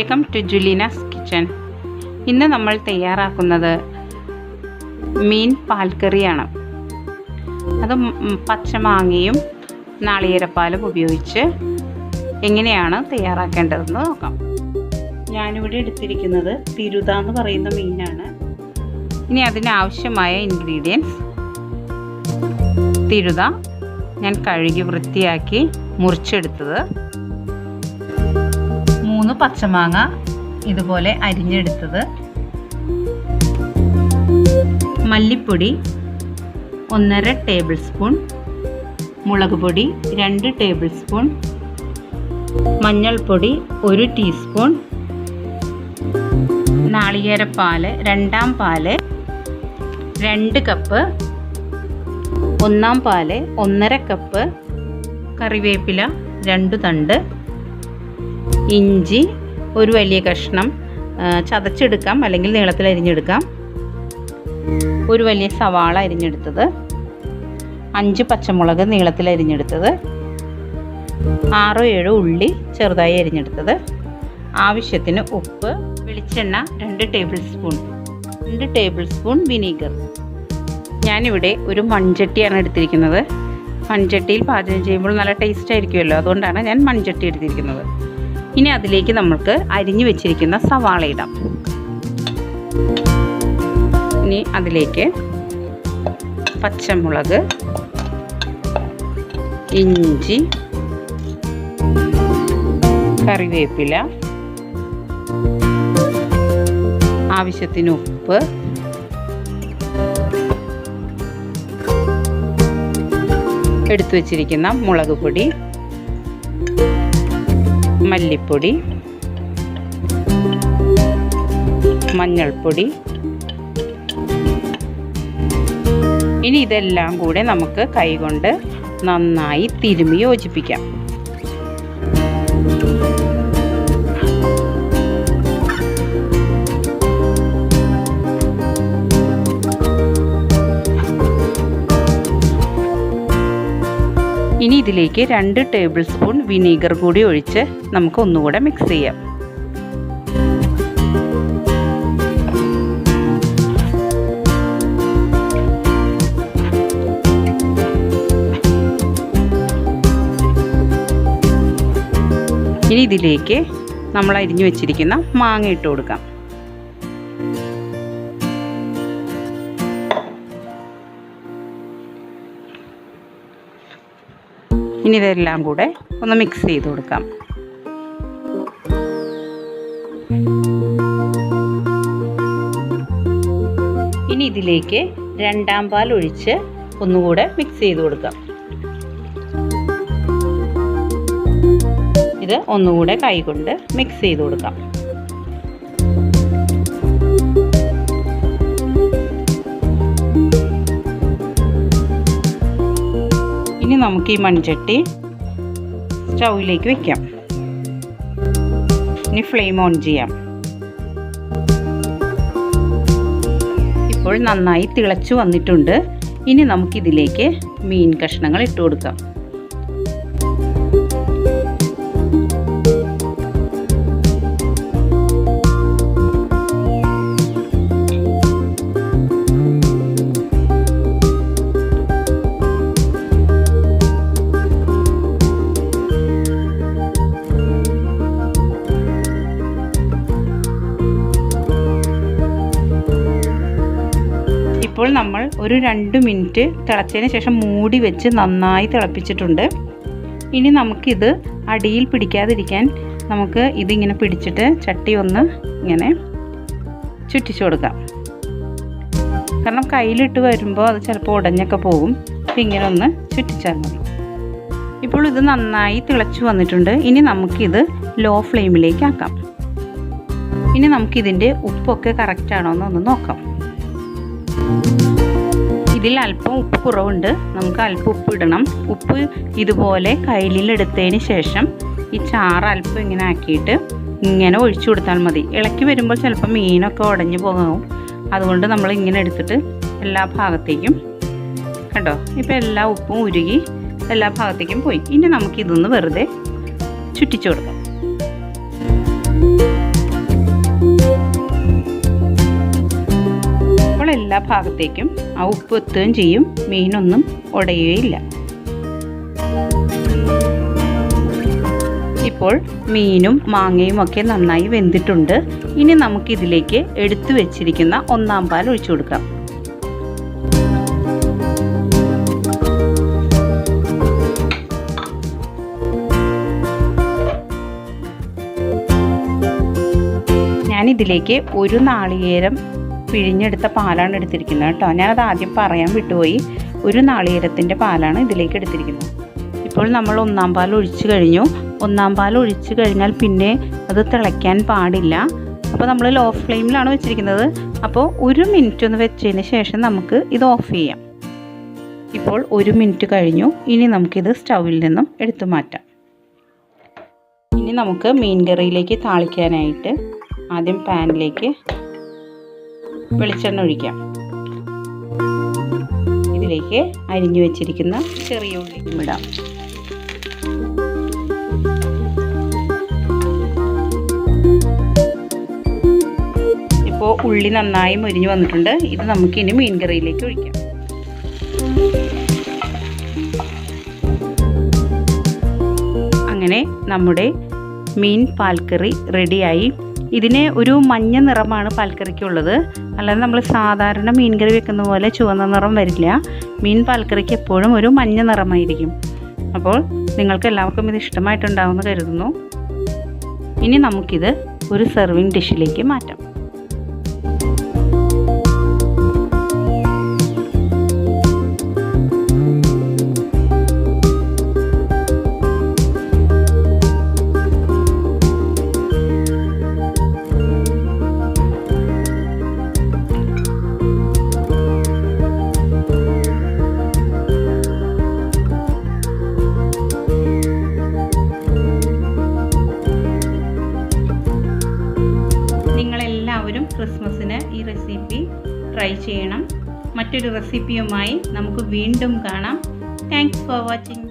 Welcome to Julina's kitchen. ഇന്ന് നമ്മൾ തയ്യാറാക്കുന്നത് മീൻ പാൽക്കറിയാണ്. അത് പച്ചമാങ്ങയും നാളികേരപ്പാലും ഉപയോഗിച്ച് എങ്ങനെയാണ് തയ്യാറാക്കേണ്ടതെന്ന് നോക്കാം. ഞാനിവിടെ എടുത്തിരിക്കുന്നത് തിരുത എന്ന് പറയുന്ന മീനാണ്. ഇനി അതിനാവശ്യമായ ഇൻഗ്രീഡിയൻസ്: തിരുത ഞാൻ കഴുകി വൃത്തിയാക്കി മുറിച്ചെടുത്തത്, 3 പച്ചമാങ്ങ ഇതുപോലെ അരിഞ്ഞെടുത്തത്, മല്ലിപ്പൊടി 1.5 ടേബിൾ സ്പൂൺ, മുളക് പൊടി 2 ടേബിൾ സ്പൂൺ, മഞ്ഞൾപ്പൊടി 1 ടീസ്പൂൺ, നാളികേരപ്പാൽ 2-ാം പാല് 2 കപ്പ്, 1-ാം പാല് 1.5 കപ്പ്, കറിവേപ്പില 2 തണ്ട്, ഇഞ്ചി 1 വലിയ കഷ്ണം ചതച്ചെടുക്കാം അല്ലെങ്കിൽ നീളത്തിൽ അരിഞ്ഞെടുക്കാം, 1 വലിയ സവാള അരിഞ്ഞെടുത്തത്, 5 പച്ചമുളക് നീളത്തിൽ അരിഞ്ഞെടുത്തത്, 6-7 ഉള്ളി ചെറുതായി അരിഞ്ഞെടുത്തത്, ആവശ്യത്തിന് ഉപ്പ്, വെളിച്ചെണ്ണ 2 table spoon, 2 table spoon vinegar. ഞാനിവിടെ ഒരു മൺചട്ടിയാണ് എടുത്തിരിക്കുന്നത്. മൺചട്ടിയിൽ പാചകം ചെയ്യുമ്പോൾ നല്ല ടേസ്റ്റ് ആയിരിക്കുമല്ലോ, അതുകൊണ്ടാണ് ഞാൻ മൺചട്ടി എടുത്തിരിക്കുന്നത്. ഇനി അതിലേക്ക് നമുക്ക് അരിഞ്ഞു വെച്ചിരിക്കുന്ന സവാള ഇടാം. ഇനി അതിലേക്ക് പച്ചമുളക്, ഇഞ്ചി, കറിവേപ്പില, ആവശ്യത്തിന് ഉപ്പ്, എടുത്തു വച്ചിരിക്കുന്ന മുളക് പൊടി, മല്ലിപ്പൊടി, മഞ്ഞൾപ്പൊടി. ഇനി ഇതെല്ലാം കൂടെ നമുക്ക് കൈകൊണ്ട് നന്നായി തിരുമ്മി യോജിപ്പിക്കാം. ഇനി ഇതിലേക്ക് 2 ടേബിൾ സ്പൂൺ വിനീഗർ കൂടി ഒഴിച്ച് നമുക്ക് ഒന്നുകൂടെ മിക്സ് ചെയ്യാം. ഇനി ഇതിലേക്ക് നമ്മൾ അരിഞ്ഞു വെച്ചിരിക്കുന്ന മാങ്ങ ഇട്ട് കൊടുക്കാം. ഇനി ഇതെല്ലാം കൂടെ ഒന്ന് മിക്സ് ചെയ്ത് കൊടുക്കാം. ഇനി ഇതിലേക്ക് 2-ാം പാൽ ഒഴിച്ച് ഒന്നുകൂടെ മിക്സ് ചെയ്ത് കൊടുക്കാം. ഇത് ഒന്നുകൂടെ കൈകൊണ്ട് മിക്സ് ചെയ്ത് കൊടുക്കാം. ഇനി നമുക്ക് ഈ മൺചട്ടി സ്റ്റൗവിലേക്ക് വെക്കാം. ഇനി ഫ്ലെയിം ഓൺ ചെയ്യാം. ഇപ്പോൾ നന്നായി തിളച്ചു വന്നിട്ടുണ്ട്. ഇനി നമുക്കിതിലേക്ക് മീൻ കഷ്ണങ്ങൾ ഇട്ട് കൊടുക്കാം. ഇപ്പോൾ നമ്മൾ ഒരു 2 മിനിറ്റ് തിളച്ചതിന് ശേഷം മൂടി വെച്ച് നന്നായി തിളപ്പിച്ചിട്ടുണ്ട്. ഇനി നമുക്കിത് അടിയിൽ പിടിക്കാതിരിക്കാൻ നമുക്ക് ഇതിങ്ങനെ പിടിച്ചിട്ട് ചട്ടി ഒന്ന് ഇങ്ങനെ ചുറ്റിച്ചു കൊടുക്കാം. കാരണം കയ്യിലിട്ട് വരുമ്പോൾ അത് ചിലപ്പോൾ ഉടഞ്ഞൊക്കെ പോകും. അപ്പം ഇങ്ങനെ ഒന്ന് ചുറ്റിച്ചാൽ മതി. ഇപ്പോൾ ഇത് നന്നായി തിളച്ചു വന്നിട്ടുണ്ട്. ഇനി നമുക്കിത് ലോ ഫ്ലെയിമിലേക്ക് ആക്കാം. ഇനി നമുക്കിതിൻ്റെ ഉപ്പൊക്കെ കറക്റ്റാണോ എന്നൊന്ന് നോക്കാം. ഇതിൽ അല്പം ഉപ്പ് കുറവുണ്ട്. നമുക്ക് അല്പം ഉപ്പ് ഇടണം. ഉപ്പ് ഇതുപോലെ കയ്യിലെടുത്തതിന് ശേഷം ഈ ചാറ് അല്പം ഇങ്ങനെ ആക്കിയിട്ട് ഇങ്ങനെ ഒഴിച്ചു കൊടുത്താൽ മതി. ഇളക്കി വരുമ്പോൾ ചിലപ്പോൾ മീനൊക്കെ ഉടഞ്ഞു പോകും. അതുകൊണ്ട് നമ്മൾ ഇങ്ങനെ എടുത്തിട്ട് എല്ലാ ഭാഗത്തേക്കും കണ്ടോ, ഇപ്പോൾ എല്ലാ ഉപ്പും ഉരുകി എല്ലാ ഭാഗത്തേക്കും പോയി. ഇനി നമുക്കിതൊന്ന് വെറുതെ ചുറ്റിച്ചു കൊടുക്കാം. എല്ലാ ഭാഗത്തേക്കും ആ ഉപ്പ് എത്തുകയും ചെയ്യും, മീനൊന്നും ഉടയുകയില്ല. ഇപ്പോൾ മീനും മാങ്ങയും ഒക്കെ നന്നായി വെന്തിട്ടുണ്ട്. ഇനി നമുക്കിതിലേക്ക് എടുത്തു വെച്ചിരിക്കുന്ന ഒന്നാം പാൽ ഒഴിച്ചു കൊടുക്കാം. ഞാനിതിലേക്ക് ഒരു നാളികേരം പിഴിഞ്ഞെടുത്ത പാലാണ് എടുത്തിരിക്കുന്നത് കേട്ടോ. ഞാനത് ആദ്യം പറയാൻ വിട്ടുപോയി. ഒരു നാളികേരത്തിൻ്റെ പാലാണ് ഇതിലേക്ക് എടുത്തിരിക്കുന്നത്. ഇപ്പോൾ നമ്മൾ ഒന്നാം പാൽ ഒഴിച്ചു കഴിഞ്ഞു. ഒന്നാം പാൽ ഒഴിച്ചു കഴിഞ്ഞാൽ പിന്നെ അത് തിളയ്ക്കാൻ പാടില്ല. അപ്പോൾ നമ്മൾ ലോ ഫ്ലെയിമിലാണ് വെച്ചിരിക്കുന്നത്. അപ്പോൾ 1 മിനിറ്റ് ഒന്ന് വെച്ചതിന് ശേഷം നമുക്ക് ഇത് ഓഫ് ചെയ്യാം. ഇപ്പോൾ 1 മിനിറ്റ് കഴിഞ്ഞു. ഇനി നമുക്കിത് സ്റ്റൗവിൽ നിന്നും എടുത്തു മാറ്റാം. ഇനി നമുക്ക് മീൻ കറിയിലേക്ക് താളിക്കാനായിട്ട് ആദ്യം പാനിലേക്ക് വെളിച്ചെണ്ണ ഒഴിക്കാം. ഇതിലേക്ക് അരിഞ്ഞു വെച്ചിരിക്കുന്ന ചെറിയ ഉള്ളിയും ഇടാം. ഇപ്പോൾ ഉള്ളി നന്നായി മൊരിഞ്ഞു വന്നിട്ടുണ്ട്. ഇത് നമുക്കിനി മീൻ കറിയിലേക്ക് ഒഴിക്കാം. അങ്ങനെ നമ്മുടെ മീൻ പാൽക്കറി റെഡിയായി. ഇതിന് ഒരു മഞ്ഞ നിറമാണ് പാൽക്കറിക്കുള്ളത്. അല്ലാതെ നമ്മൾ സാധാരണ മീൻ കറി വെക്കുന്ന പോലെ ചുവന്ന നിറം വരില്ല. മീൻ പാൽക്കറിക്ക് എപ്പോഴും ഒരു മഞ്ഞ നിറമായിരിക്കും. അപ്പോൾ നിങ്ങൾക്ക് എല്ലാവർക്കും ഇത് ഇഷ്ടമായിട്ടുണ്ടാവുമെന്ന് കരുതുന്നു. ഇനി നമുക്കിത് ഒരു സെർവിങ് ഡിഷിലേക്ക് മാറ്റാം. നിങ്ങളെല്ലാവരും ക്രിസ്മസിന് ഈ റെസിപ്പി ട്രൈ ചെയ്യണം. മറ്റൊരു റെസിപ്പിയുമായി നമുക്ക് വീണ്ടും കാണാം. Thanks for watching.